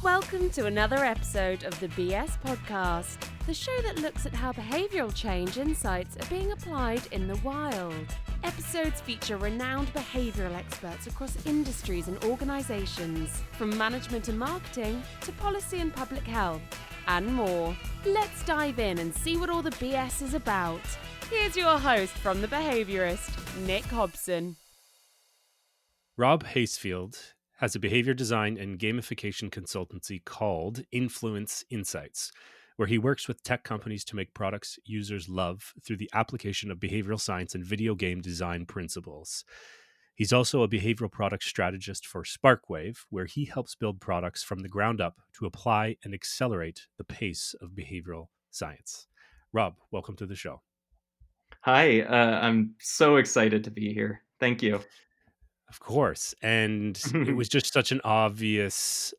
Welcome to another episode of the BS Podcast, the show that looks at how behavioural change insights are being applied in the wild. Episodes feature renowned behavioural experts across industries and organisations, from management and marketing to policy and public health, and more. Let's dive in and see what all the BS is about. Here's your host from The Behaviourist, Nick Hobson. Rob HAISFIELD has a behavior design and gamification consultancy called Influence Insights, where he works with tech companies to make products users love through the application of behavioral science and video game design principles. He's also a behavioral product strategist for Sparkwave, where he helps build products from the ground up to apply and accelerate the pace of behavioral science. Rob, welcome to the show. Hi, I'm so excited to be here. Thank you. Of course. And it was just such an obvious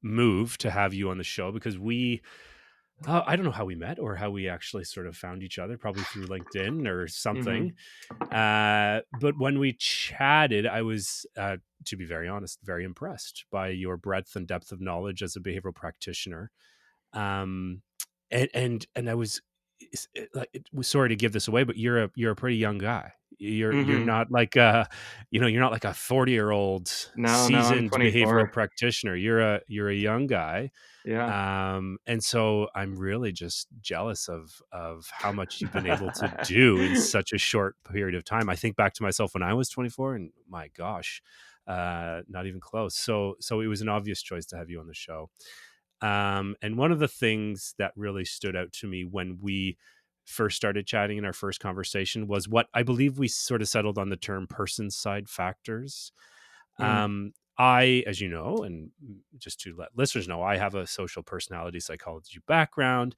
move to have you on the show because I don't know how we met or how we actually sort of found each other, probably through LinkedIn or something. But when we chatted, I was, to be very honest, very impressed by your breadth and depth of knowledge as a behavioral practitioner. And I was, sorry to give this away, but you're a pretty young guy. You're not like you're not like a 40-year-old seasoned behavioral practitioner. You're a young guy. Yeah. And so I'm really just jealous of how much you've been able to do in such a short period of time. I think back to myself when I was 24 and my gosh, not even close. So it was an obvious choice to have you on the show. And one of the things that really stood out to me when we first started chatting in our first conversation was what I believe we sort of settled on the term person side factors. I, as you know, and just to let listeners know, I have a social personality psychology background,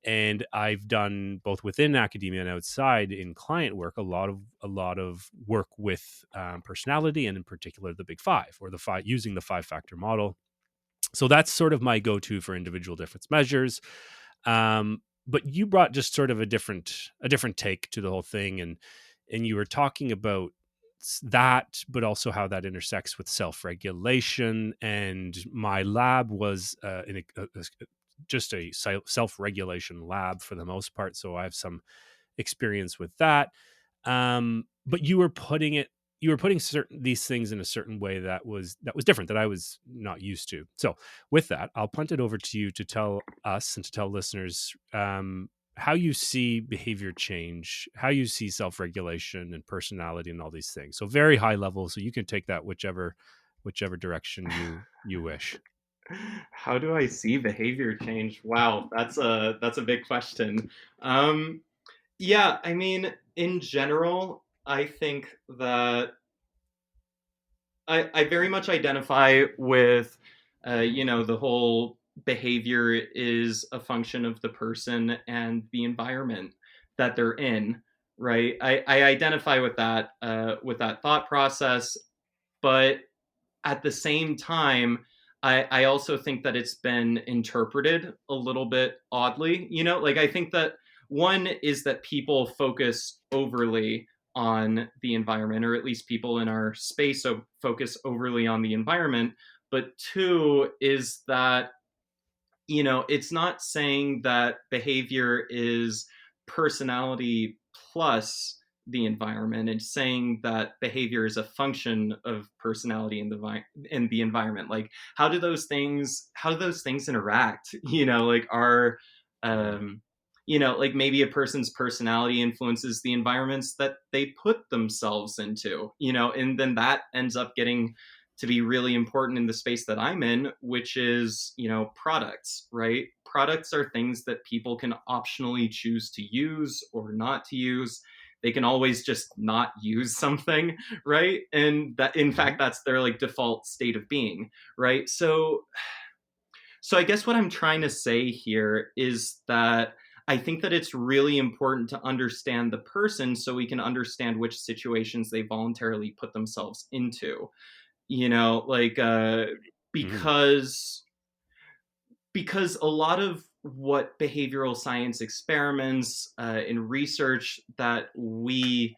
and I've done both within academia and outside in client work a lot of work with personality, and in particular the Big Five, or using the 5-factor model. So that's sort of my go-to for individual difference measures. But you brought just sort of a different take to the whole thing, and you were talking about that, but also how that intersects with self-regulation. And my lab was just a self-regulation lab for the most part, so I have some experience with that. But you were putting these things in a certain way that was different, that I was not used to. So with that, I'll punt it over to you to tell us and to tell listeners how you see behavior change, how you see self-regulation and personality and all these things. So very high level, so you can take that whichever direction you wish. How do I see behavior change? Wow, that's a big question. Yeah, I mean, in general, I think that I very much identify with, the whole behavior is a function of the person and the environment that they're in, right? I identify with that thought process, but at the same time, I also think that it's been interpreted a little bit oddly. Like I think that one is that people focus overly on the environment, or at least people in our space focus overly on the environment. But two is that, it's not saying that behavior is personality plus the environment. It's saying that behavior is a function of personality in the environment. Like, how do those things interact? Like like maybe a person's personality influences the environments that they put themselves into, and then that ends up getting to be really important in the space that I'm in, which is, products, right? Products are things that people can optionally choose to use or not to use. They can always just not use something, right? And that, in fact, that's their like default state of being, right? So I guess what I'm trying to say here is that I think that it's really important to understand the person so we can understand which situations they voluntarily put themselves into. Because a lot of what behavioral science experiments in research that we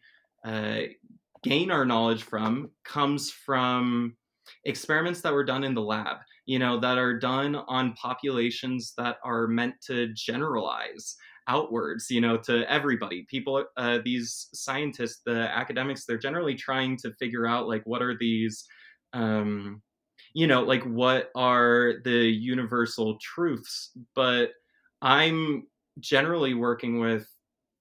gain our knowledge from comes from experiments that were done in the lab. that are done on populations that are meant to generalize outwards, to everybody. People, these scientists, the academics, they're generally trying to figure out like what are these, um, like what are the universal truths. But I'm generally working with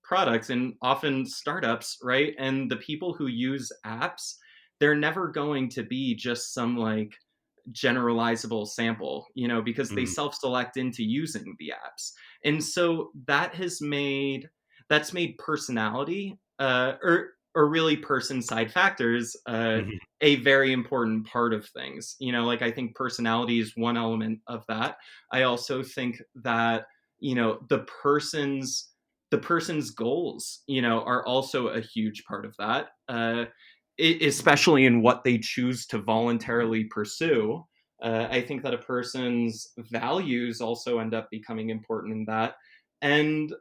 products and often startups, right? And the people who use apps, they're never going to be just some like generalizable sample, because they Mhm. self-select into using the apps. And so that's made personality, or really person side factors, Mhm. a very important part of things. Like I think personality is one element of that. I also think that, the person's goals, are also a huge part of that. Especially in what they choose to voluntarily pursue. I think that a person's values also end up becoming important in that. And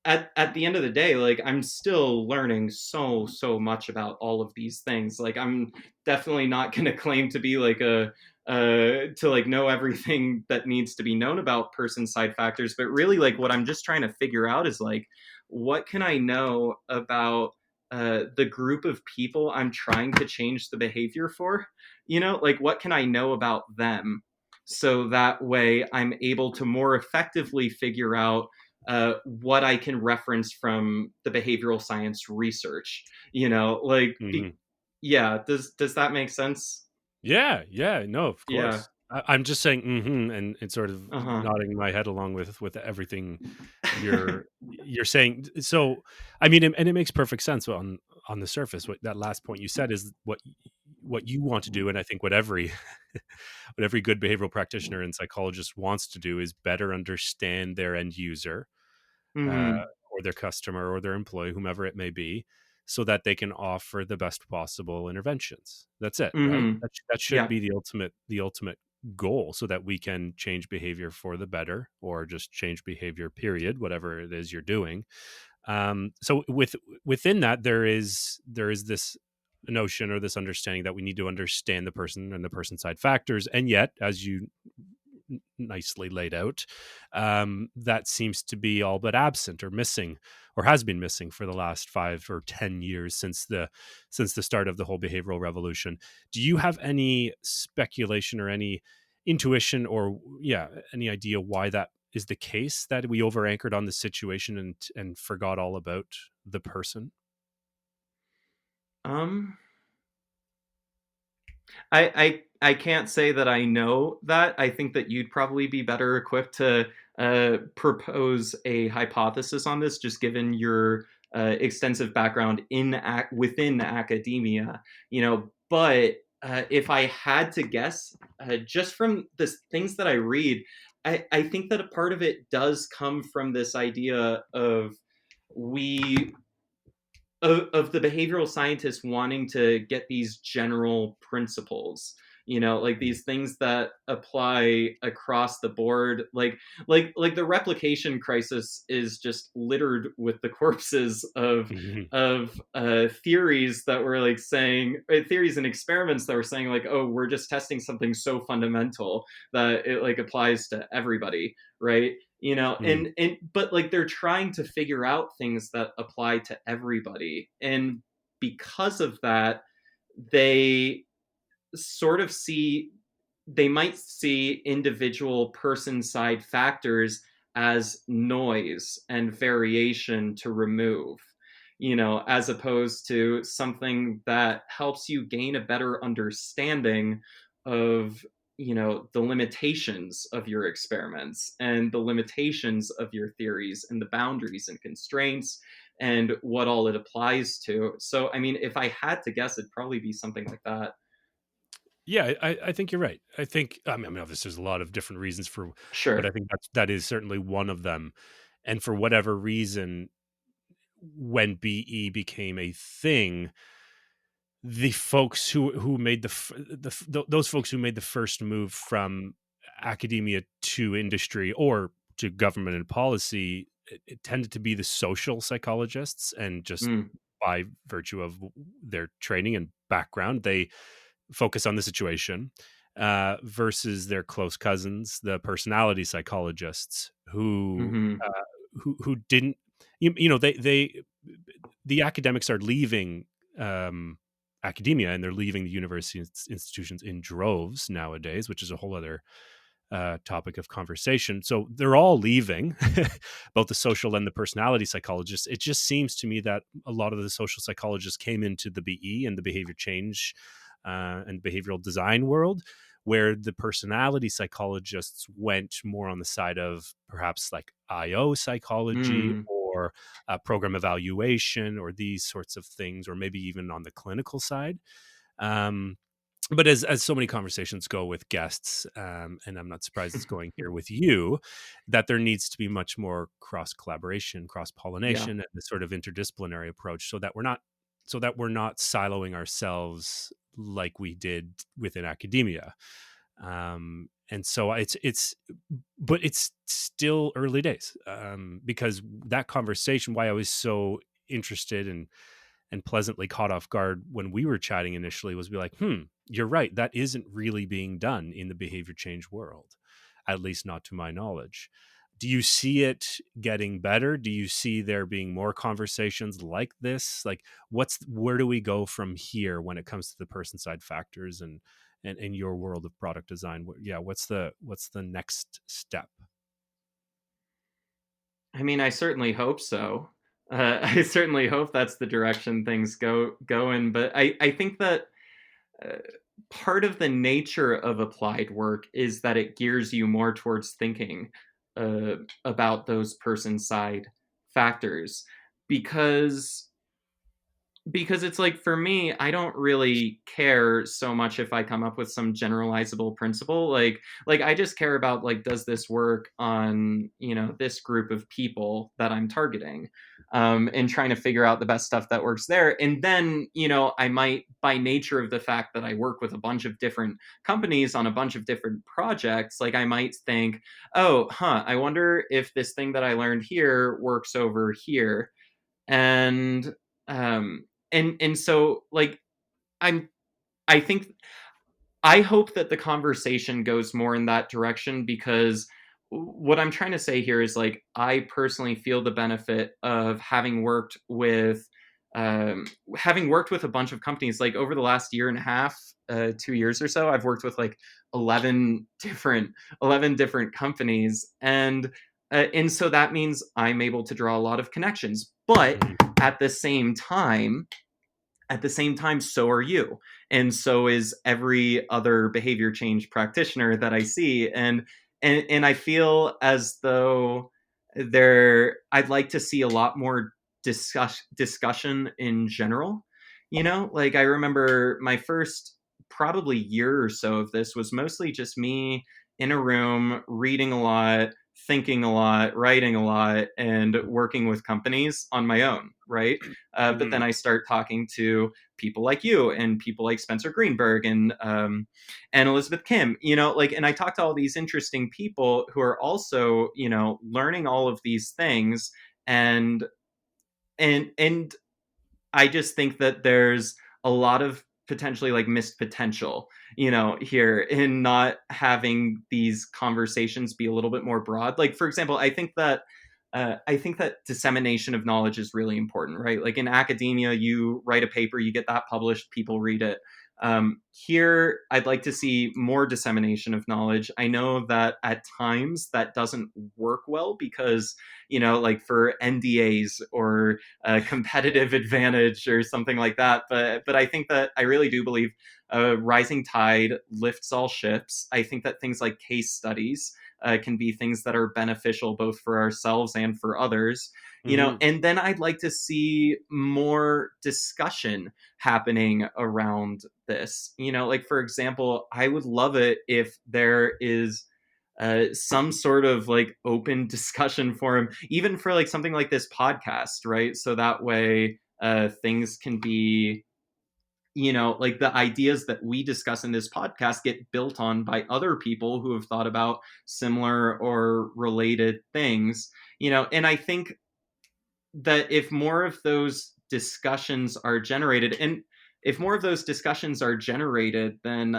at the end of the day, like I'm still learning so much about all of these things. Like I'm definitely not going to claim to be like a to like know everything that needs to be known about person side factors, but really like what I'm just trying to figure out is like what can I know about the group of people I'm trying to change the behavior for. Like what can I know about them, so that way I'm able to more effectively figure out what I can reference from the behavioral science research. Mhm. Yeah. Does that make sense? Yeah, yeah, no, of Yeah. course. I'm just saying, "Mhm," and sort of Uh huh. nodding my head along with everything you're saying. So, I mean, and it makes perfect sense on the surface. What that last point you said is what you want to do, and I think what every what every good behavioral practitioner and psychologist wants to do is better understand their end user, uh, Hmm. or their customer or their employee, whomever it may be, so that they can offer the best possible interventions. That's it, right? Hmm. That should Yeah. be the ultimate goal, so that we can change behavior for the better, or just change behavior. Period. Whatever it is you're doing. So within that, there is this notion or this understanding that we need to understand the person and the person side factors, and yet, as you nicely laid out, that seems to be all but absent or missing, or has been missing for the last 5 or 10 years since the start of the whole behavioral revolution. Do you have any speculation or any intuition, or yeah, any idea why that is the case, that we over anchored on the situation and forgot all about the person? Um. I can't say that I know that. I think that you'd probably be better equipped to propose a hypothesis on this, just given your extensive background within academia. But if I had to guess, just from the things that I read, I think that a part of it does come from this idea of we of the behavioral scientists wanting to get these general principles, like these things that apply across the board. Like the replication crisis is just littered with the corpses of Mhm. theories that were like saying, theories and experiments that were saying like, oh, we're just testing something so fundamental that it like applies to everybody, right? Mhm. And but like they're trying to figure out things that apply to everybody, and because of that, they sort of see they might see individual person side factors as noise and variation to remove, as opposed to something that helps you gain a better understanding of, the limitations of your experiments and the limitations of your theories and the boundaries and constraints and what all it applies to. So, I mean, if I had to guess, it'd probably be something like that. Yeah, I think you're right. I mean, obviously, there's a lot of different reasons for, but I Sure. think that is certainly one of them. And for whatever reason, when BE became a thing, the folks who made those folks who made the first move from academia to industry or to government and policy, it tended to be the social psychologists, and just Mm. by virtue of their training and background, they focus on the situation. versus their close cousins, the personality psychologists, Mm-hmm. who didn't, you know, the academics are leaving academia, and they're leaving the university institutions in droves nowadays, which is a whole other topic of conversation. So they're all leaving, both the social and the personality psychologists. It just seems to me that a lot of the social psychologists came into the BE and the behavior change and behavioral design world, where the personality psychologists went more on the side of perhaps like IO psychology Mm. or program evaluation or these sorts of things, or maybe even on the clinical side. Um, but as so many conversations go with guests, and I'm not surprised it's going here with you, that there needs to be much more cross collaboration, cross Yeah. pollination, and this sort of interdisciplinary approach, so that we're not siloing ourselves like we did within academia. And so but it's still early days, because that conversation, why I was so interested and pleasantly caught off guard when we were chatting initially, was be like, you're right, that isn't really being done in the behavior change world, at least not to my knowledge. Do you see it getting better? Do you see there being more conversations like this? Like, where do we go from here when it comes to the person side factors and in your world of product design? Yeah, what's the next step? I mean, I certainly hope so. I certainly hope that's the direction things go in. But I think that uh, part of the nature of applied work is that it gears you more towards thinking uh, about those person side factors, because it's like, for me, I don't really care so much if I come up with some generalizable principle. Like I just care about, like, does this work on, this group of people that I'm targeting, and trying to figure out the best stuff that works there. And then, I might, by nature of the fact that I work with a bunch of different companies on a bunch of different projects, like, I might think, oh, I wonder if this thing that I learned here works over here. And um and so, like, i'm I think, I hope that the conversation goes more in that direction, because what I'm trying to say here is, like, I personally feel the benefit of um, having worked with a bunch of companies. Like, over the last year and a half, 2 years or so, I've worked with like 11 different companies, and so that means I'm able to draw a lot of connections. But Mhm. at the same time, so are you, and so is every other behavior change practitioner that I see. And I feel as though I'd like to see a lot more discussion in general. Like, I remember my first probably year or so of this was mostly just me in a room reading a lot, thinking a lot, writing a lot, and working with companies on my own, right? But then Mhm. I start talking to people like you and people like Spencer Greenberg and Elizabeth Kim, like, and I talk to all these interesting people who are also, learning all of these things. And and and I just think that there's a lot of potentially, like, missed potential, here, in not having these conversations be a little bit more broad. Like, for example, I think that dissemination of knowledge is really important, right? Like, in academia, you write a paper, you get that published, people read it. Here, I'd like to see more dissemination of knowledge. I know that at times that doesn't work well because, like, for NDAs or a competitive advantage or something like that. But I think that I really do believe a rising tide lifts all ships. I think that things like case studies can be things that are beneficial both for ourselves and for others. Mhm. And then I'd like to see more discussion happening around this. Like, for example, I would love it if there is some sort of, like, open discussion forum, even for, like, something like this podcast, right? So that way, things can be, like, the ideas that we discuss in this podcast get built on by other people who have thought about similar or related things. And I think that if more of those discussions are generated, then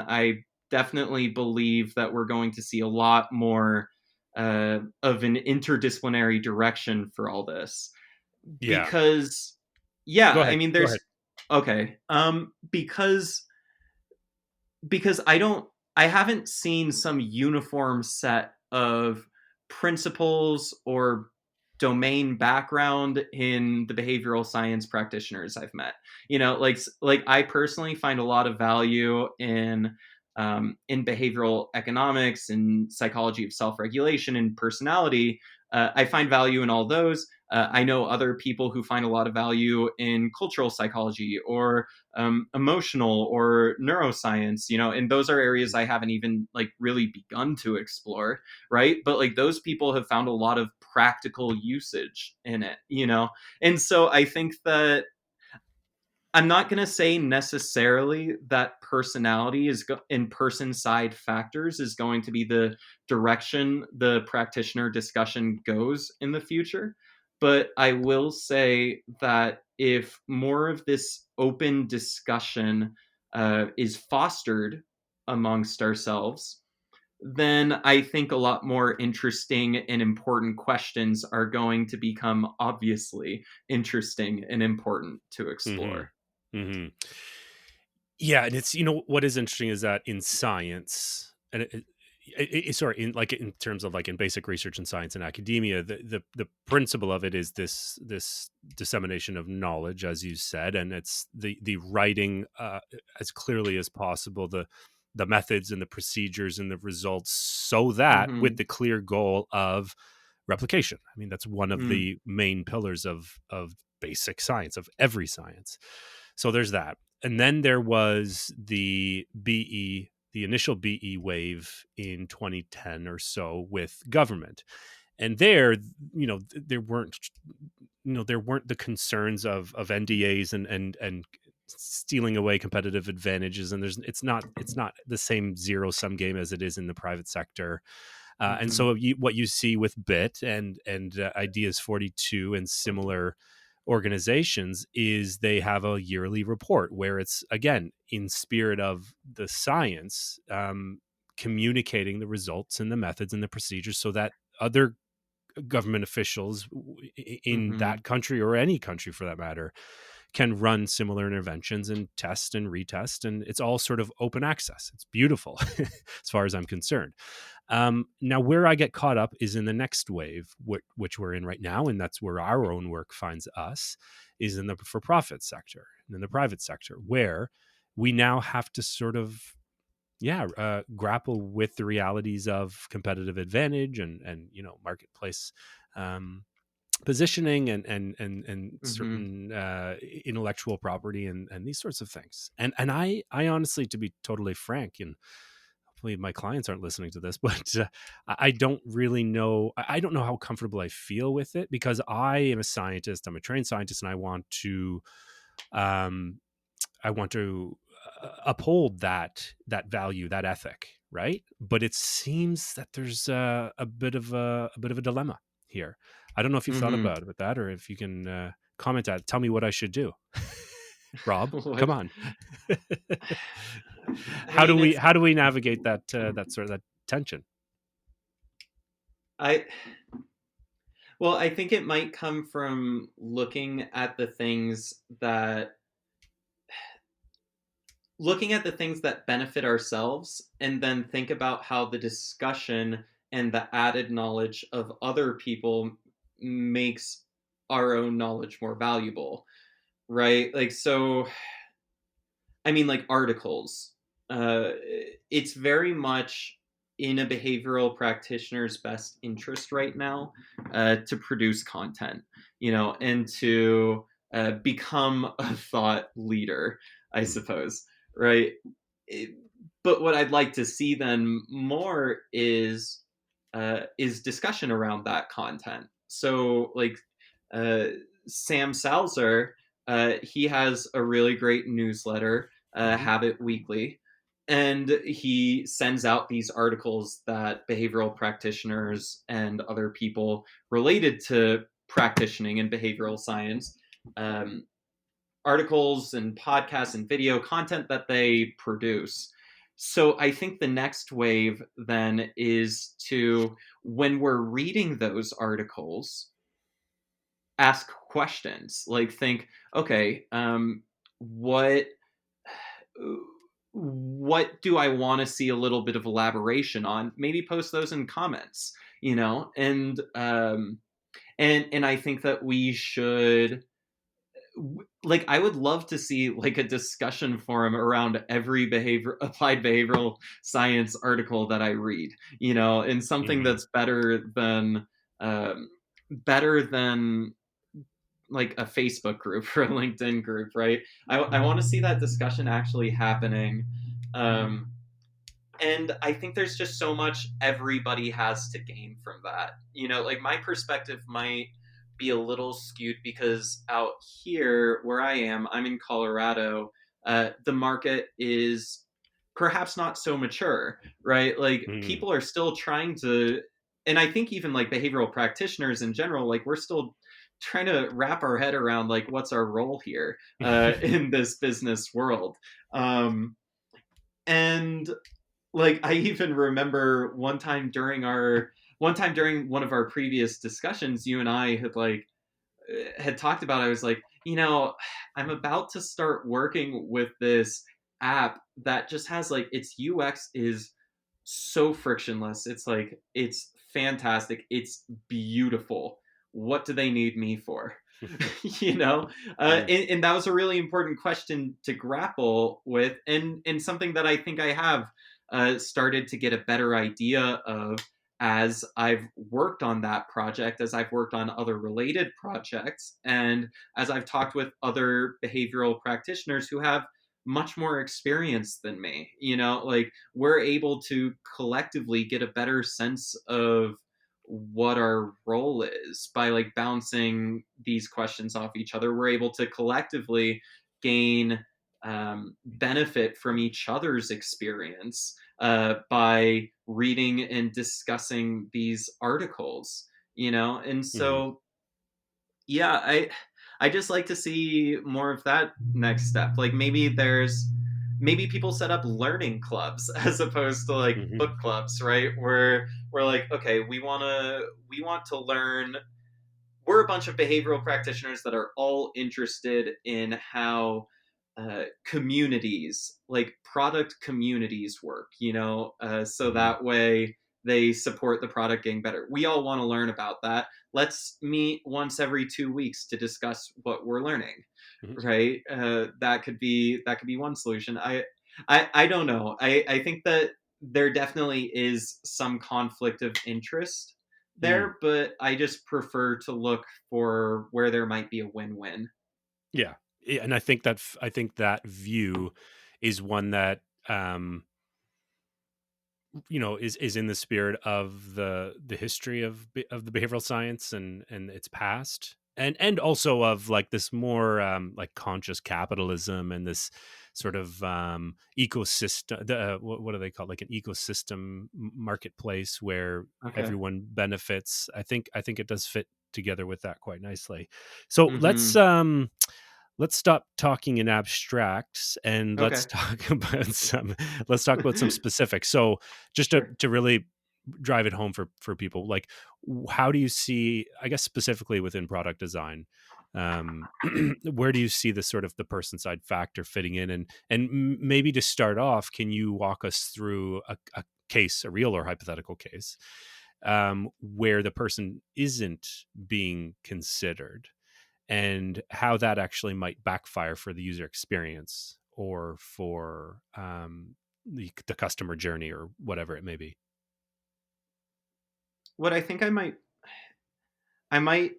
definitely believe that we're going to see a lot more of an interdisciplinary direction for all this, Yeah. because yeah, Go I ahead. mean, Go ahead. there's okay, because I haven't seen some uniform set of principles or domain background in the behavioral science practitioners I've met. Like I personally find a lot of value in behavioral economics and psychology of self-regulation and personality. I find value in all those. I know other people who find a lot of value in cultural psychology or emotional or neuroscience, and those are areas I haven't even like really begun to explore, right? But like those people have found a lot of practical usage in it, and so I think that I'm not going to say necessarily that personality and person side factors is going to be the direction the practitioner discussion goes in the future. But I will say that if more of this open discussion is fostered amongst ourselves, then I think a lot more interesting and important questions are going to become obviously interesting and important to Hmm. explore. Hmm. Yeah, and it's what is interesting is that in science, and sorry, in terms of like in basic research in science and academia, the principle of it is this dissemination of knowledge, as you said, and it's the writing as clearly as possible the methods and the procedures and the results, so that with Mm-hmm. the clear goal of replication. I mean, that's one of Mm. the main pillars of basic science, of every science. So there's that. And then there was the initial BE wave in 2010 or so with government. And there, there weren't the concerns of NDAs and stealing away competitive advantages. And it's not the same zero sum game as it is in the private sector. And Mhm. so what you see with BIT and Ideas 42 and similar organizations is they have a yearly report where it's, again, in spirit of the science, communicating the results and the methods and the procedures so that other government officials in Mhm. that country, or any country for that matter, can run similar interventions and test and retest. And it's all sort of open access. It's beautiful as far as I'm concerned. Now, where I get caught up is in the next wave, which we're in right now, and that's where our own work finds us, is in the for-profit sector and in the private sector, where we now have to sort of, grapple with the realities of competitive advantage and marketplace um, positioning and Mhm. certain intellectual property and these sorts of things. And I honestly, to be totally frank, and hopefully my clients aren't listening to this, but I don't really know. I don't know how comfortable I feel with it, because I am a scientist. I'm a trained scientist, and um, I want to uphold that value, that ethic, right? But it seems that there's a bit of a dilemma here. I don't know if you've thought Mhm. about it with that, or if you can comment at it. Tell me what I should do. Rob, come What? on. I mean, it's How do we navigate that sort of that tension? I well, I think it might come from looking at the things that benefit ourselves, and then think about how the discussion and the added knowledge of other people makes our own knowledge more valuable, right? Like, so I mean, like articles. Uh, it's very much in a behavioral practitioner's best interest right now to produce content, and to become a thought leader, I Mm, suppose, right? It- but what I'd like to see then more is discussion around that content. So, like uh, Sam Salzer, he has a really great newsletter, mhm, Habit Weekly, and he sends out these articles that behavioral practitioners and other people related to practicing and behavioral science, um, articles and podcasts and video content that they produce. So I think the next wave then is to, when we're reading those articles, ask questions. Like, think, okay, what what do I want to see a little bit of elaboration on? Maybe post those in comments, and I think that we should, like, I would love to see like a discussion forum around every applied behavioral science article that I read, and something Mm-hmm. that's um, better than like a Facebook group or a LinkedIn group, right? I want to see that discussion actually happening. Um, and I think there's just so much everybody has to gain from that. Like, my perspective might be a little skewed because out here where I am, I'm in Colorado. The market is perhaps not so mature, right? Like, Mm-hmm. people are still trying to, and I think even like behavioral practitioners in general, like, we're still trying to wrap our head around like what's our role here in this business world. Um, and like, I even remember one time during one of our previous discussions, you and I had talked about, I was like, I'm about to start working with this app that just has like, its UX is so frictionless. It's like, it's fantastic. It's beautiful. What do they need me for? you know Mm-hmm. and that was a really important question to grapple with, and something that I think I have started to get a better idea of as I've worked on that project, as I've worked on other related projects, and as I've talked with other behavioral practitioners who have much more experience than me. Like, we're able to collectively get a better sense of what our role is by like bouncing these questions off each other. We're able to collectively gain benefit from each other's experience by reading and discussing these articles. And Mm-hmm. so, yeah, I just like to see more of that next step. Like, maybe people set up learning clubs as opposed to like Mm-hmm. book clubs, right? Where we're like, okay, we want to learn. We're a bunch of behavioral practitioners that are all interested in how communities, like product communities, work, so Mm-hmm. that way they support the product getting better. We all want to learn about that. Let's meet once every 2 weeks to discuss what we're learning, Mm-hmm. right? That could be one solution. I don't know. I think that there definitely is some conflict of interest Mm. there, but I just prefer to look for where there might be a win-win. Yeah. And I think that view is one that um is in the spirit of the history of the behavioral science and its past, and also of like this more like conscious capitalism and this sort of ecosystem, what do they call it? Like an ecosystem marketplace where Okay. everyone benefits. I think it does fit together with that quite nicely. So Mm-hmm. let's stop talking in abstracts and Okay. let's talk about some specifics. So just to, Sure. to really drive it home for people, like, how do you see, I guess specifically within product design, um where do you see the sort of the person side factor fitting in, and maybe to start off, can you walk us through a case, a real or hypothetical case, where the person isn't being considered, and how that actually might backfire for the user experience or for the customer journey or whatever it may be. What I think I might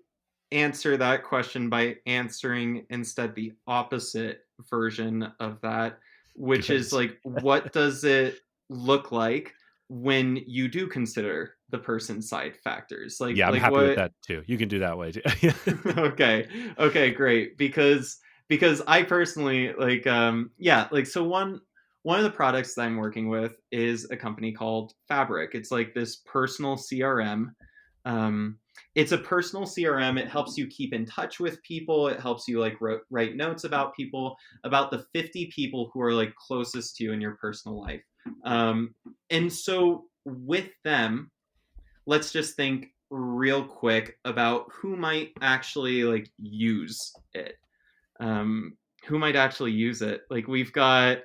answer that question by answering instead the opposite version of that, which is Good. like, what does it look like when you do consider the person side factors? Like Yeah, I'm like happy with what that too. You can do that way too. okay. Okay, great. Because I personally like, yeah, like, so one of the products that I'm working with is a company called Fabric. It's like this personal CRM. Um it's a personal CRM. It helps you keep in touch with people. It helps you like write notes about people, about the 50 people who are like closest to you in your personal life. And so with them, let's just think real quick about who might actually like use it. Um, who might actually use it? Like we've got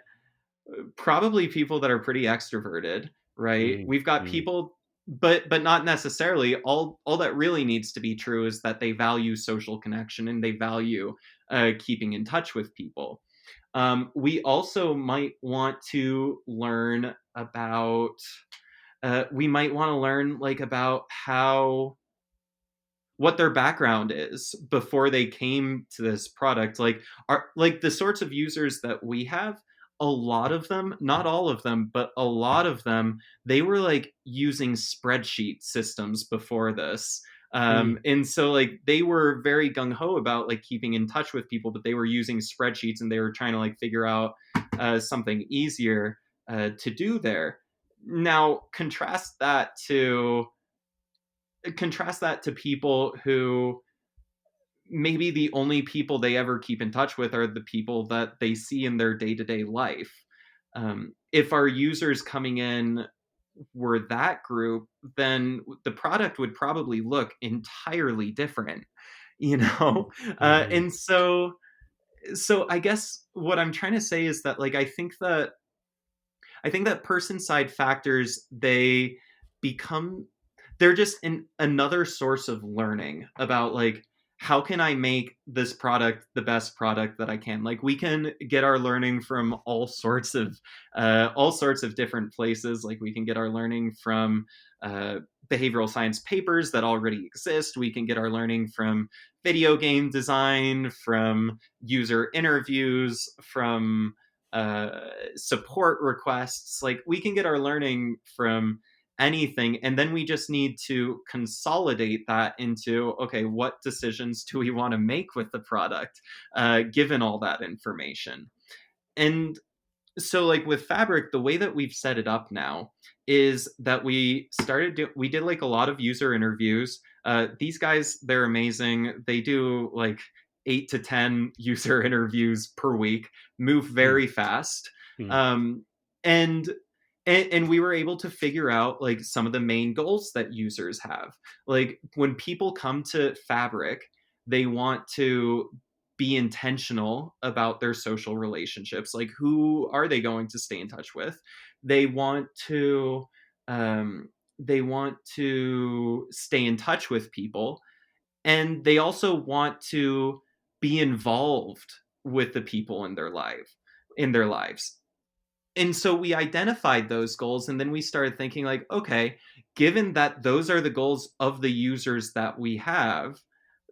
probably people that are pretty extroverted, right? Mm, We've got mm, people, but not necessarily. All that really needs to be true is that they value social connection and they value keeping in touch with people. We also might want to learn about. We might want to learn like about how what their background is before they came to this product. Like are like the sorts of users that we have, a lot of them, not all of them, but a lot of them, they were like using spreadsheet systems before this. mm, And so like they were very gung-ho about like keeping in touch with people, but they were using spreadsheets and they were trying to like figure out something easier to do there. Now contrast that to people who maybe the only people they ever keep in touch with are the people that they see in their day-to-day life. If our users coming in were that group, then the product would probably look entirely different, you know. mhm, And so I guess what I'm trying to say is that like I think that person side factors, become they're just another source of learning about like how can I make this product the best product that I can. Like we can get our learning from all sorts of different places. Like we can get our learning from uh, behavioral science papers that already exist. We can get our learning from video game design, from user interviews, from uh, support requests. Like we can get our learning from anything, and then we just need to consolidate that into okay, what decisions do we want to make with the product given all that information. And so like with Fabric, the way that we've set it up now is that we did like a lot of user interviews. These guys, they're amazing. They do like 8 to 10 user interviews per week, move mm, very fast. mm, um, and and we were able to figure out like some of the main goals that users have. Like when people come to Fabric, they want to be intentional about their social relationships. Like who are they going to stay in touch with? They want to they want to stay in touch with people, and they also want to be involved with the people in their lives. And so we identified those goals, and then we started thinking like, okay, given that those are the goals of the users that we have,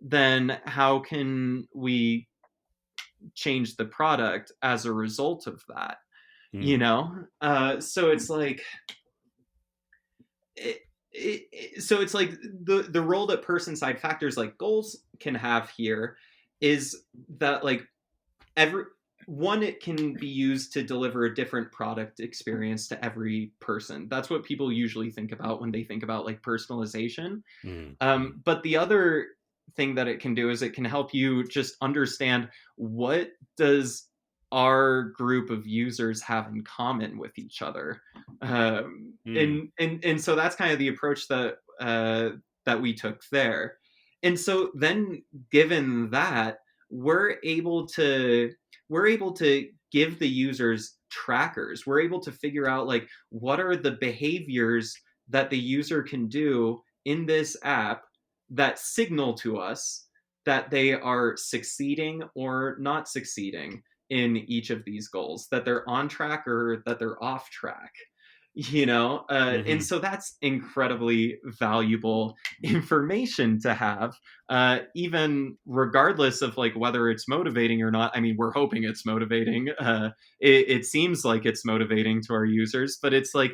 then how can we change the product as a result of that, you mm, know? So it's like so it's like the role that person side factors like goals can have here is that like every one, it can be used to deliver a different product experience to every person. That's what people usually think about when they think about like personalization. mm, But the other thing that it can do is it can help you just understand what does our group of users have in common with each other. mm, And so that's kind of the approach that we took there. And so then given that, we're able to we're able to give the users trackers. We're able to figure out like what are the behaviors that the user can do in this app that signal to us that they are succeeding or not succeeding in each of these goals, that they're on track or that they're off track, and mhm, so that's incredibly valuable information to have, even regardless of like whether it's motivating or not. I mean, we're hoping it's motivating. It seems like it's motivating to our users, but it's like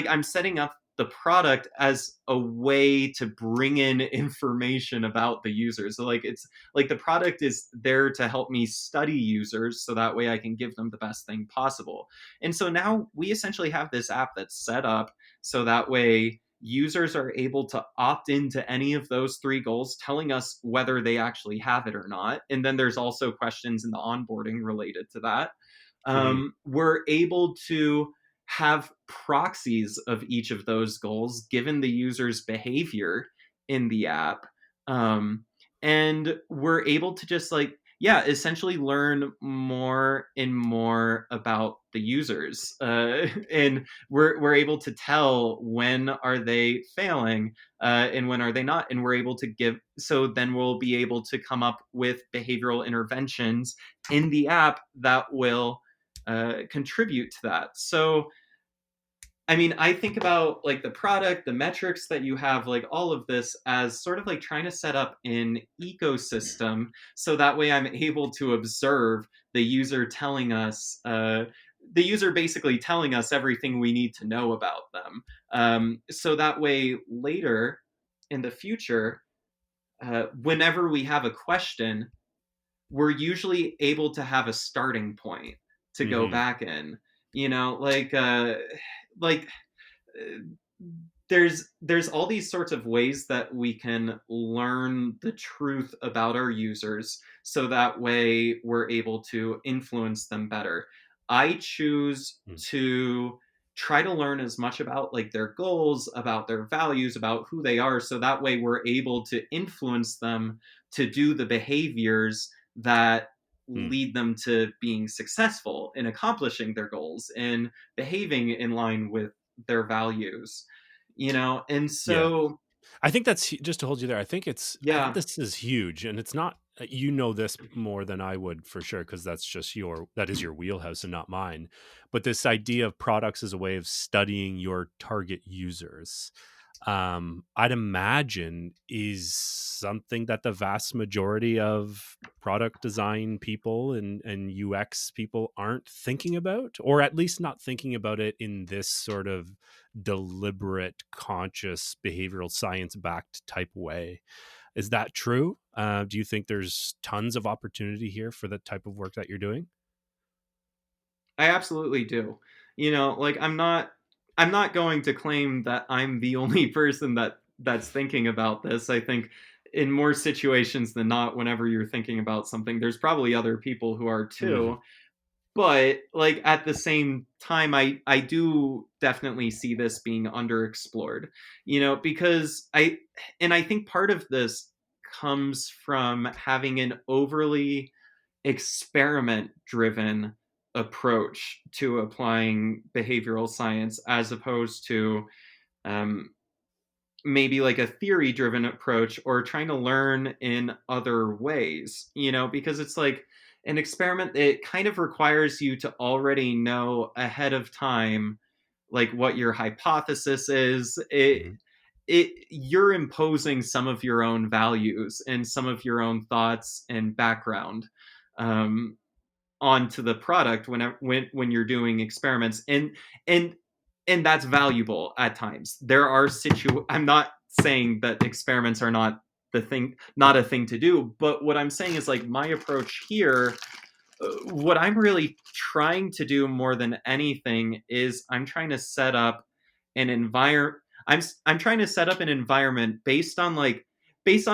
I'm setting up the product as a way to bring in information about the users. So like it's like the product is there to help me study users so that way I can give them the best thing possible. And so now we essentially have this app that's set up so that way users are able to opt into any of those three goals, telling us whether they actually have it or not. And then there's also questions in the onboarding related to that. Hmm. We're able to have proxies of each of those goals given the user's behavior in the app. Um, and we're able to just like, yeah, essentially learn more and more about the users. And we're able to tell when are they failing, and when are they not, and we're able to give, so then we'll be able to come up with behavioral interventions in the app that will contribute to that. So I mean, I think about like the product, the metrics that you have, like all of this as sort of like trying to set up an ecosystem so that way I'm able to observe the user telling us, the user basically telling us everything we need to know about them. So that way later in the future, whenever we have a question, we're usually able to have a starting point to go Hmm. back in. You know, like uh, there's all these sorts of ways that we can learn the truth about our users so that way we're able to influence them better. I choose to try to learn as much about like their goals, about their values, about who they are, so that way we're able to influence them to do the behaviors that Hmm. lead them to being successful in accomplishing their goals and behaving in line with their values, you know. And Yeah. so I think that's just to hold you there. I think yeah, this is huge, and it's not. You know this more than I would for sure, because that is your wheelhouse and not mine. But this idea of products as a way of studying your target users, I'd imagine is something that the vast majority of product design people and UX people aren't thinking about, or at least not thinking about it in this sort of deliberate, conscious, behavioral science backed type way. Is that true? Do you think there's tons of opportunity here for the type of work that you're doing? I absolutely do. You know, like I'm not going to claim that I'm the only person that's thinking about this. I think in more situations than not, whenever you're thinking about something, there's probably other people who are Hmm. too. But like at the same time, I do definitely see this being underexplored, you know, because I think part of this comes from having an overly experiment driven approach to applying behavioral science as opposed to um, maybe like a theory driven approach or trying to learn in other ways, you know, because it's like an experiment, it kind of requires you to already know ahead of time like what your hypothesis is. Hmm. It you're imposing some of your own values and some of your own thoughts and background um, onto the product when you're doing experiments, and and that's valuable at times. There are I'm not saying that experiments are not a thing to do, but what I'm saying is like my approach here, what I'm really trying to do more than anything is I'm trying to set up an environment. I'm trying to set up an environment based on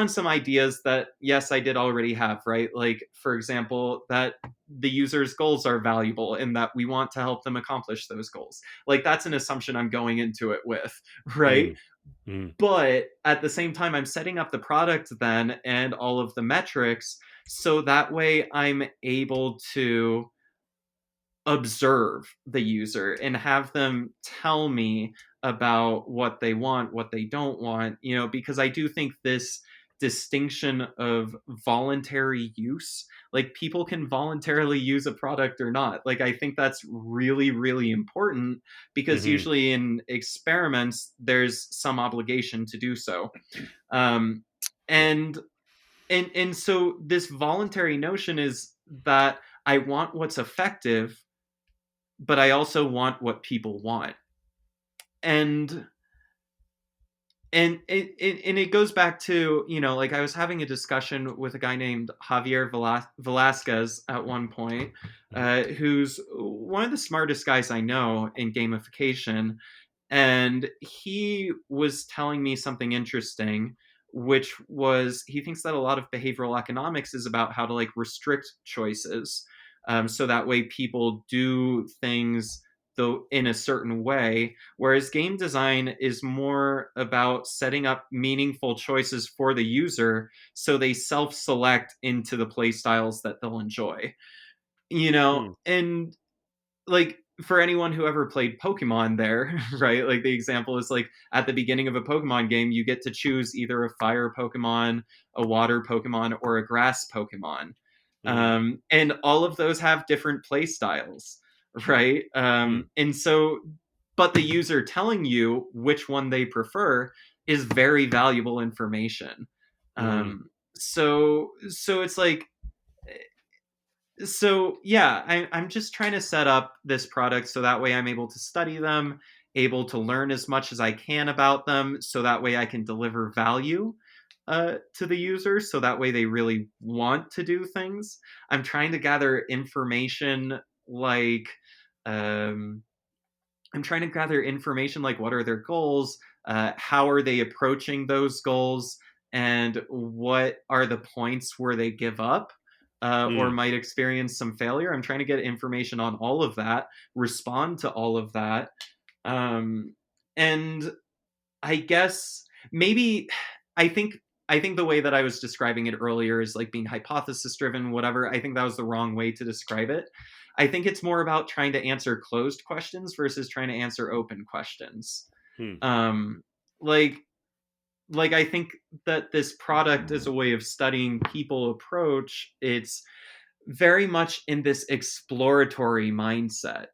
some ideas that yes I did already have, right? Like for example that the user's goals are valuable and that we want to help them accomplish those goals. Like that's an assumption I'm going into it with, right? Mm. Mm. But at the same time I'm setting up the product then and all of the metrics so that way I'm able to observe the user and have them tell me about what they want, what they don't want, you know, because I do think this distinction of voluntary use, like people can voluntarily use a product or not. Like I think that's really, really important because Hmm. usually in experiments, there's some obligation to do so. Um, Yeah. and and so this voluntary notion is that I want what's effective, but I also want what people want. And and it goes back to, you know, like I was having a discussion with a guy named Javier Velasquez at one point, Mhm. who's one of the smartest guys I know in gamification, and he was telling me something interesting, which was he thinks that a lot of behavioral economics is about how to like restrict choices, so that way people do things though in a certain way, whereas game design is more about setting up meaningful choices for the user so they self-select into the play styles that they'll enjoy. Hmm. And like for anyone who ever played Pokemon there, right? Like the example is like at the beginning of a Pokemon game, you get to choose either a fire Pokemon, a water Pokemon, or a grass Pokemon. Hmm. And all of those have different play styles, right? Hmm. And so, but the user telling you which one they prefer is very valuable information. Hmm. So it's like, so yeah, I'm just trying to set up this product so that way I'm able to study them, able to learn as much as I can about them, so that way I can deliver value to the users, so that way they really want to do things. I'm trying to gather information like um, I'm trying to gather information like what are their goals, how are they approaching those goals, and what are the points where they give up or Hmm. might experience some failure. I'm trying to get information on all of that, respond to all of that, um, and I guess maybe I think I think the way that I was describing it earlier is like being hypothesis driven, whatever. I think that was the wrong way to describe it. I think it's more about trying to answer closed questions versus trying to answer open questions. Hmm. Um, like like I think that this product is a way of studying people approach. It's very much in this exploratory mindset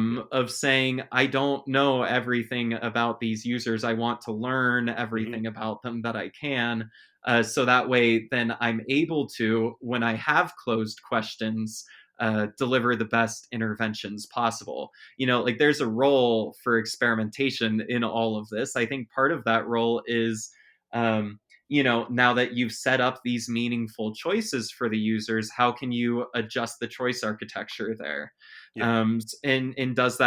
Yeah. of saying, I don't know everything about these users. I want to learn Hmm. everything about them that I can. So that way, then I'm able to, when I have closed questions, deliver the best interventions possible. Like there's a role for experimentation in all of this. I think part of that role is um, now that you've set up these meaningful choices for the users, how can you adjust the choice architecture there? Yeah. And does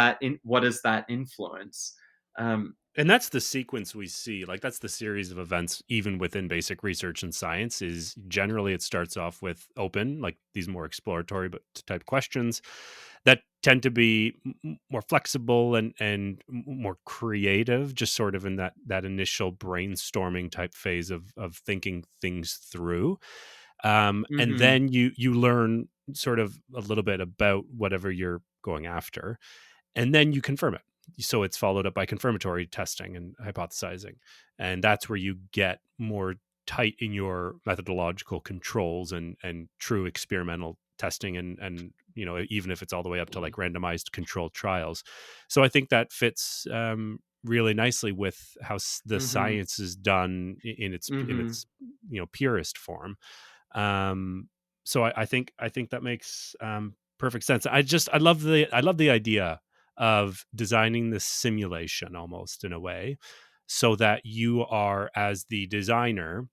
what does that influence? Um, And that's the sequence we see. Like that's the series of events, even within basic research and science. Is generally it starts off with open, like these more exploratory but type questions that tend to be more flexible and more creative, just sort of in that initial brainstorming type phase of thinking things through. And mhm, then you learn sort of a little bit about whatever you're going after, and then you confirm it. So it's followed up by confirmatory testing and hypothesizing. And that's where you get more tight in your methodological controls and true experimental testing and even if it's all the way up to like randomized controlled trials. So I think that fits really nicely with how the mhm, science is done in its mhm, purest form. um so I think that makes perfect sense. I love the idea of designing the simulation almost in a way so that you are, as the designer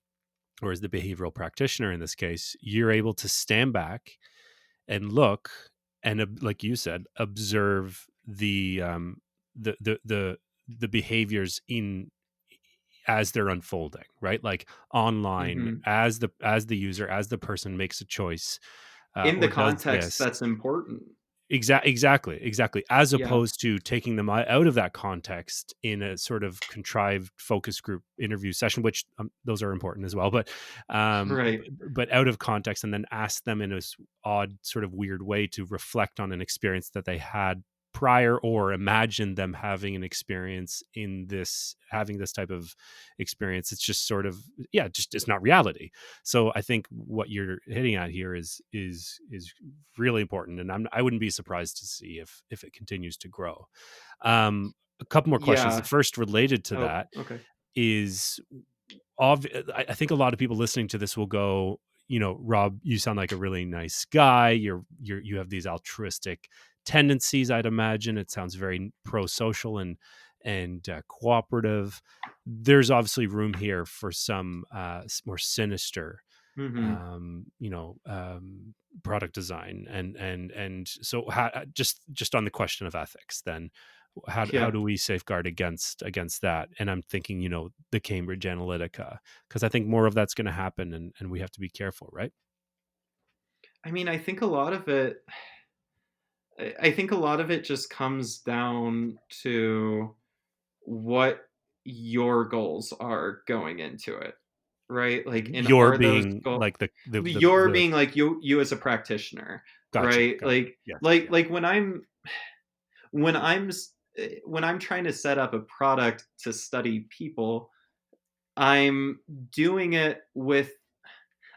or as the behavioral practitioner in this case, you're able to stand back and look and like you said, observe the behaviors in as they're unfolding, right? Like online, mhm. as the user, as the person makes a choice In the or does context, this. that's important. Exactly. As Yeah, opposed to taking them out of that context in a sort of contrived focus group interview session, which those are important as well, right. but out of context, and then ask them in a odd sort of weird way to reflect on an experience that they had prior, or imagine them having an experience having this type of experience. It's just sort of, yeah, just it's not reality. So I think what you're hitting at here is really important, and I wouldn't be surprised to see if it continues to grow. A couple more questions. The Yeah. first related to Oh, that okay. is, I think a lot of people listening to this will go, Rob, you sound like a really nice guy. You have these altruistic tendencies. I'd imagine it sounds very pro-social and cooperative. There's obviously room here for some more sinister Mhm. um, you know, um, product design, and so just on the question of ethics, then how Yeah. do we safeguard against that? And I'm thinking, the Cambridge Analytica, because I think more of that's going to happen, and we have to be careful, right? I mean, I think a lot of it just comes down to what your goals are going into it, right? Like, and You're are those being goals, like you're the being like you as a practitioner, gotcha, right? gotcha. Yes, yeah. Like when I'm when I'm trying to set up a product to study people, I'm doing it with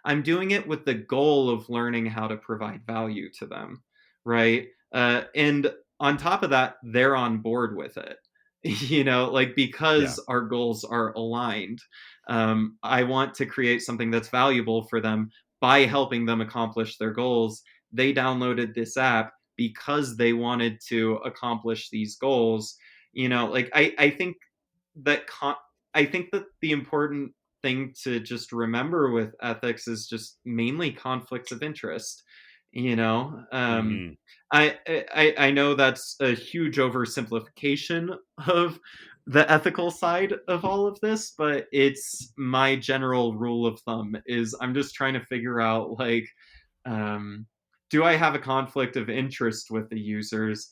I'm doing it with the goal of learning how to provide value to them, right? And on top of that, they're on board with it. Like, Yeah. because our goals are aligned, I want to create something that's valuable for them by helping them accomplish their goals. They downloaded this app because they wanted to accomplish these goals. Like, I think that I think that the important thing to just remember with ethics is just mainly conflicts of interest. You know, Mhm. I know that's a huge oversimplification of the ethical side of all of this, but it's my general rule of thumb. Is I'm just trying to figure out, like, um, do I have a conflict of interest with the users?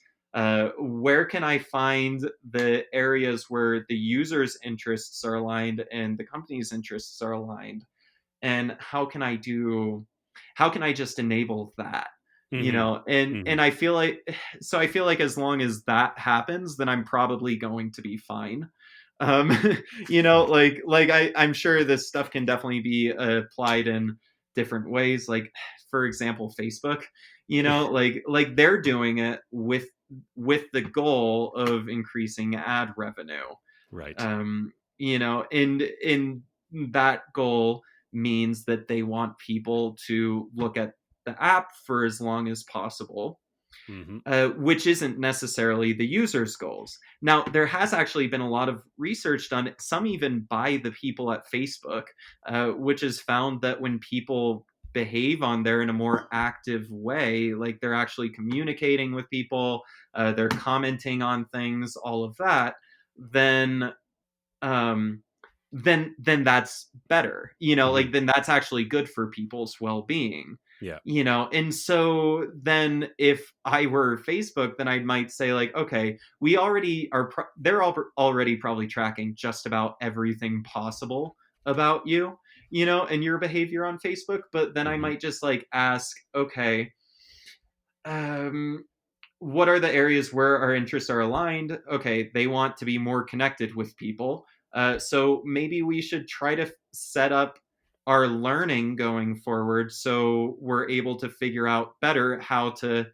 Where can I find the areas where the users' interests are aligned and the company's interests are aligned? And how can I just enable that? Mhm. And Mhm. I feel like so I feel like as long as that happens, then I'm probably going to be fine. Um, I'm sure this stuff can definitely be applied in different ways. Like, for example, Facebook, like they're doing it with the goal of increasing ad revenue. Right. And that goal means that they want people to look at the app for as long as possible, Mhm. which isn't necessarily the user's goals. Now, there has actually been a lot of research done, some even by the people at Facebook, which has found that when people behave on there in a more active way, like they're actually communicating with people, they're commenting on things, all of that, then um then that's better, Mhm. like then that's actually good for people's well-being. Yeah. And so then if I were Facebook, then I might say, like, okay, we already are they're already probably tracking just about everything possible about you, and your behavior on Facebook. But then I Mhm. might just like ask, okay, um what are the areas where our interests are aligned? Okay, they want to be more connected with people. So maybe we should try to set up our learning going forward so we're able to figure out better how to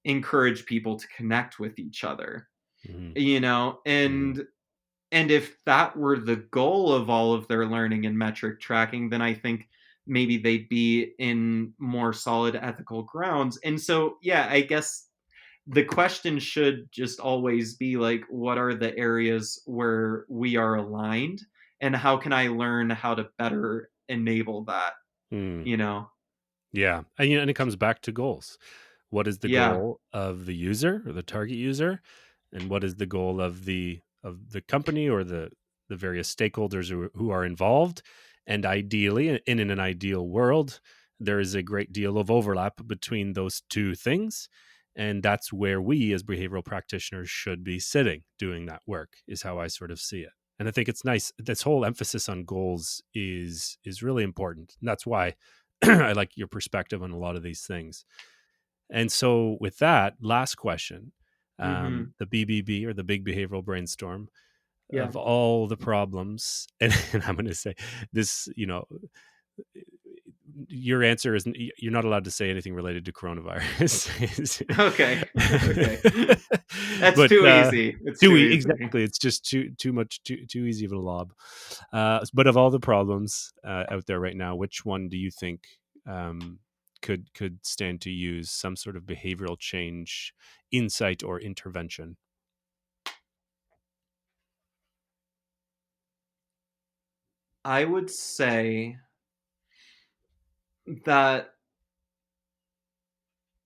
encourage people to connect with each other. Mhm. You know, Mhm. and if that were the goal of all of their learning and metric tracking, then I think maybe they'd be in more solid ethical grounds. And so, yeah, I guess the question should just always be like, what are the areas where we are aligned, and how can I learn how to better enable that? Mm. You know? Yeah. And it comes back to goals. What is the Yeah. goal of the user or the target user? And what is the goal of the company or the various stakeholders who are involved? And ideally, in an ideal world, there is a great deal of overlap between those two things. And that's where we as behavioral practitioners should be sitting doing that work, is how I sort of see it. And I think it's nice. This whole emphasis on goals is really important. And that's why I like your perspective on a lot of these things. And so, with that, last question, Mm-hmm. the BBB or the big behavioral brainstorm Yeah. of all the problems, and I'm going to say this, your answer is you're not allowed to say anything related to coronavirus. Okay. Okay. That's But too easy. It's too too easy. exactly, it's just too much too easy of a lob. But of all the problems out there right now, which one do you think um, could stand to use some sort of behavioral change, insight, or intervention? I would say that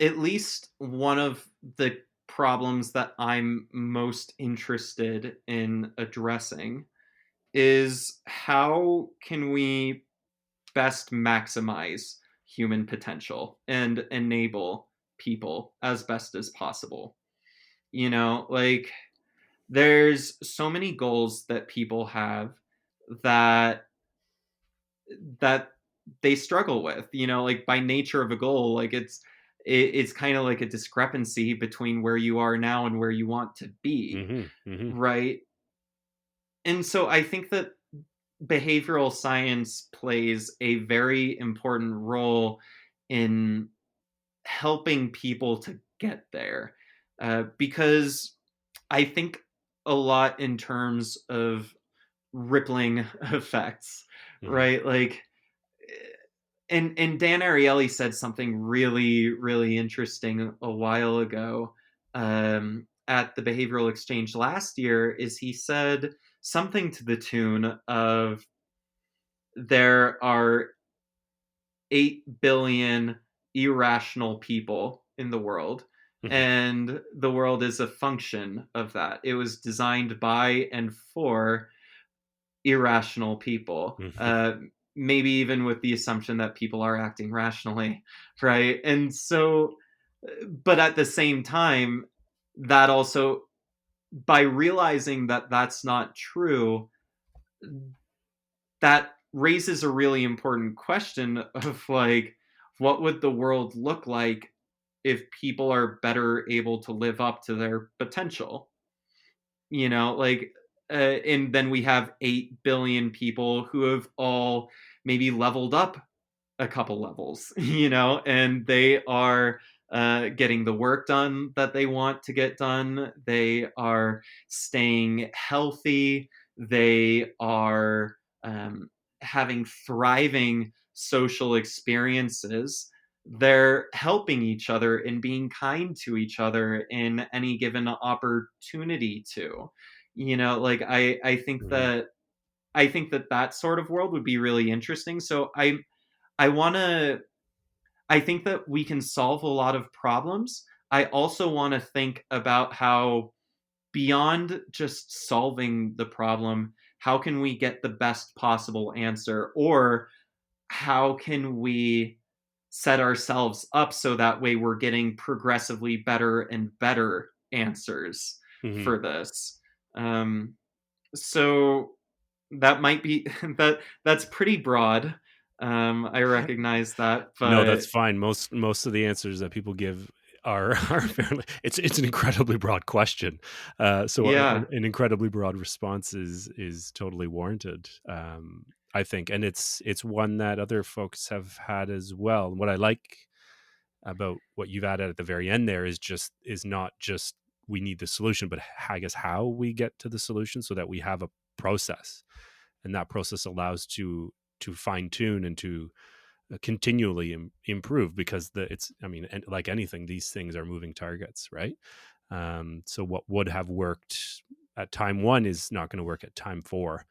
at least one of the problems that I'm most interested in addressing is how can we best maximize human potential and enable people as best as possible. Like, there's so many goals that people have that that they struggle with, like by nature of a goal. Like, it's kind of like a discrepancy between where you are now and where you want to be, Hmm. Hmm. right? And so I think that behavioral science plays a very important role in helping people to get there, because I think a lot in terms of rippling effects, Hmm. right? Like, and Dan Ariely said something really, really interesting a while ago, at the behavioral exchange last year. Is he said something to the tune of, there are 8 billion irrational people in the world, Hmm. and the world is a function of that. It was designed by and for irrational people, Hmm. maybe even with the assumption that people are acting rationally, right? And so, but at the same time, that also, by realizing that that's not true, that raises a really important question of, like, what would the world look like if people are better able to live up to their potential? Like, and then we have 8 billion people who have all maybe leveled up a couple levels, and they are getting the work done that they want to get done. They are staying healthy. They are having thriving social experiences. They're helping each other and being kind to each other in any given opportunity to. Like, Hmm. I think that that sort of world would be really interesting. So I want to, I think that we can solve a lot of problems. I also want to think about how, beyond just solving the problem, how can we get the best possible answer, or how can we set ourselves up so that way we're getting progressively better and better answers Hmm. for this. Um, so that might be that's pretty broad. I recognize that, No, but that's fine. Most of the answers that people give are are fairly. It's an incredibly broad question, so yeah, an incredibly broad response is totally warranted. I think, and it's one that other folks have had as well. And what I like about what you've added at the very end there is not just we need the solution, but I guess how we get to the solution, so that we have a process, and that process allows to fine tune and to continually improve, because it's, I mean, and like anything, these things are moving targets, right? So what would have worked at time one is not going to work at time four,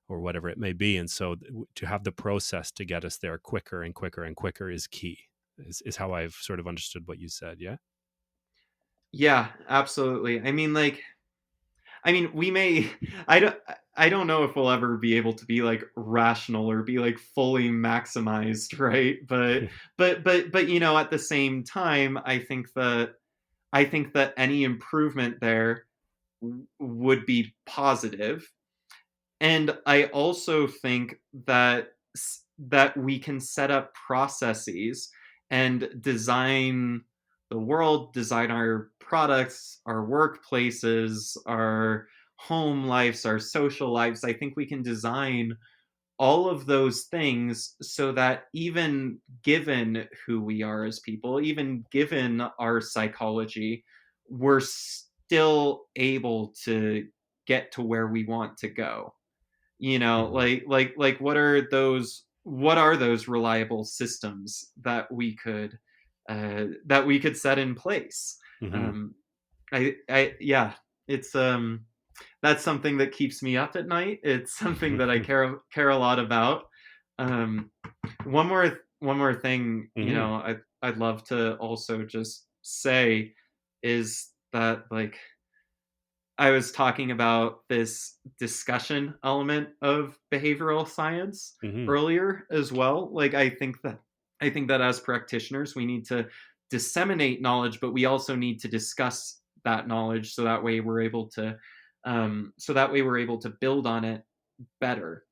or whatever it may be. And so to have the process to get us there quicker and quicker and quicker is key, is how I've sort of understood what you said. Yeah. yeah, absolutely. We may, I don't, I don't know if we'll ever be able to be like rational or be like fully maximized, right? But at the same time, I think that any improvement there would be positive. And I also think that we can set up processes and design the world, design our products, our workplaces, our home lives, our social lives. I think we can design all of those things so that, even given who we are as people, even given our psychology, we're still able to get to where we want to go. Hmm. Like, what are those reliable systems that we could set in place? Hmm. um I yeah, it's that's something that keeps me up at night. It's something that I care a lot about. um one more thing, Hmm. I'd love to also just say is that, like, I was talking about this discussion element of behavioral science Hmm. earlier as well. Like, I think that as practitioners, we need to disseminate knowledge, but we also need to discuss that knowledge so that way we're able to build on it better.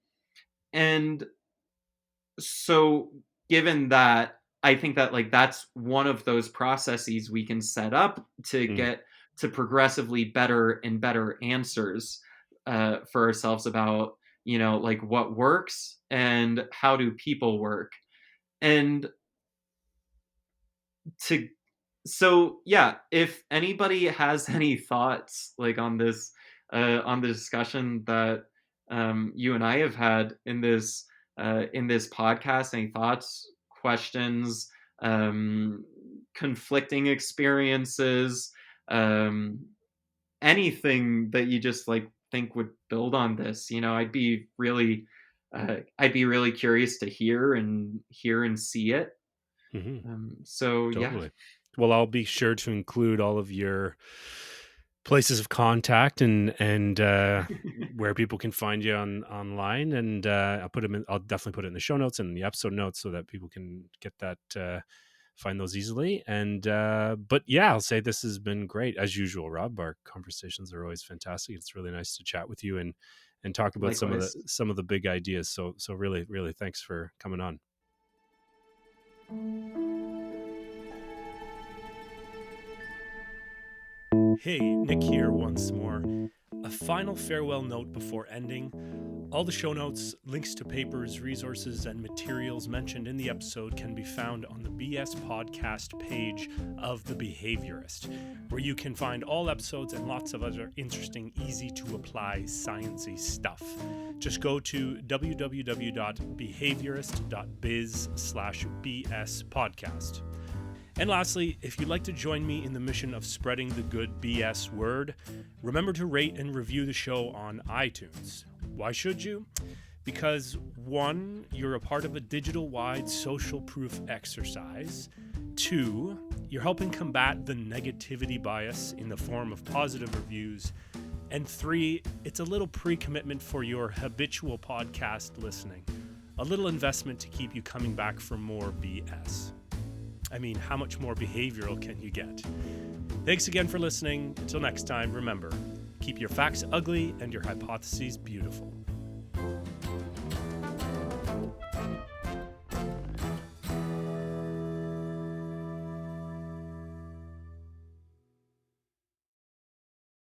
And so given that, I think that like that's one of those processes we can set up to Mm. get to progressively better and better answers for ourselves about, like what works and how do people work. And to so yeah, if anybody has any thoughts like on the discussion that you and I have had in this podcast, any thoughts, questions, conflicting experiences, um, anything that you just like think would build on this, I'd be really curious to hear and see it. Hmm. So yeah. Totally. Well, I'll be sure to include all of your places of contact and where people can find you online, and I'll definitely put it in the show notes and the episode notes so that people can get that, find those easily. And but yeah, I'll say this has been great as usual, Rob. Our conversations are always fantastic. It's really nice to chat with you and talk about Likewise. some of the big ideas. So really, really thanks for coming on. Hey, Nick here once more. A final farewell note before ending. All the show notes, links to papers, resources, and materials mentioned in the episode can be found on the BS Podcast page of The Behaviorist, where you can find all episodes and lots of other interesting, easy-to-apply, sciencey stuff. Just go to www.behaviorist.biz/BS podcast. And lastly, if you'd like to join me in the mission of spreading the good BS word, remember to rate and review the show on iTunes. Why should you? Because 1, you're a part of a digital-wide social proof exercise. 2, you're helping combat the negativity bias in the form of positive reviews. And 3, it's a little pre-commitment for your habitual podcast listening. A little investment to keep you coming back for more BS. I mean, how much more behavioral can you get? Thanks again for listening. Until next time, remember, keep your facts ugly and your hypotheses beautiful.